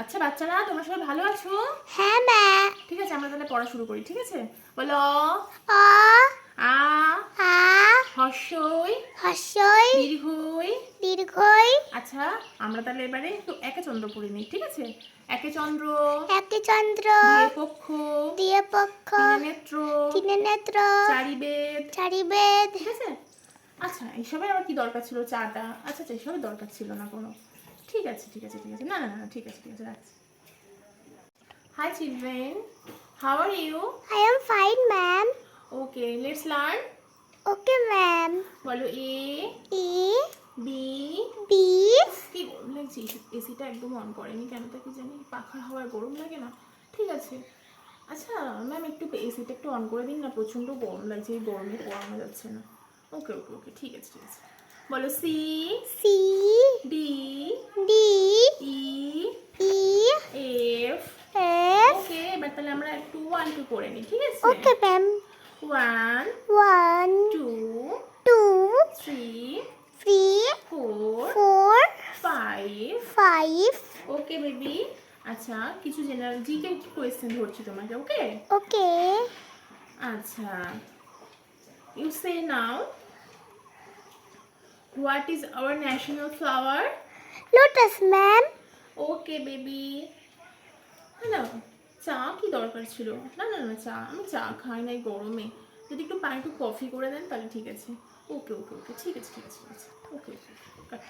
আচ্ছা বাচ্চারা, তোমরা সবাই ভালো আছো? হ্যাঁ ম্যাম। ঠিক আছে, আমরা তাহলে পড়া শুরু করি। ঠিক আছে, বলো। অ আ আ হর্ষই হর্ষই দীর্ঘই। দীর্ঘই। আচ্ছা, আমরা তাহলে এবারে একটু একে চন্দ্র পড়ে নিই। ঠিক আছে, একে চন্দ্র, একে চন্দ্র, দিয়ে পক্ষ, দিয়ে পক্ষ, তিনে নেত্র, তিনে নেত্র, চারিবেদ। চারিবেদ। ঠিক আছে। আচ্ছা, এইসবের আবার কি দরকার ছিল? চাটা। আচ্ছা আচ্ছা, এইসবের দরকার ছিল না কোনো। ঠিক আছে ঠিক আছে ঠিক আছে, না না না, ঠিক আছে ঠিক আছে, রাখছি। Hi children, how are you? I am fine ma'am. Okay, let's learn. Okay ma'am. বলো A, E B, B কি গরম লাগছে, এসিটা একদম অন করেনি কেন তা কি জানি, পাখার হাওয়ায় গরম লাগে না। ঠিক আছে। আচ্ছা ম্যাম, একটু এসিটা একটু অন করে দিন না, প্রচণ্ড গরম লাগছে, এই গরমে পড়ানো যাচ্ছে না। ওকে ওকে ওকে, ঠিক আছে ঠিক আছে। বলো সি, C ডি, D ই, E এফ। F. ওকে, এবার তাহলে আমরা একটু 1 2 করে নিই। ঠিক আছে। Okay ma'am. 1 1 2 2 3 3 4 4 5 5. Okay baby. আচ্ছা, কিছু জেনারেল জিকে কোয়েশ্চেন ধরছি তোমাকে। ওকে। Okay. আচ্ছা, you say now, what is our national flower? Lotus ma'am. Okay baby. Hello, চা কি দরকার ছিল? না না না, চা আমি চা খাই না এই গরমে। যদি একটু পানি একটু কফি করে দেন তাহলে ঠিক আছে। ওকে ওকে ওকে, ঠিক আছে ঠিক আছে ঠিক আছে। ওকে ওকে, কাট।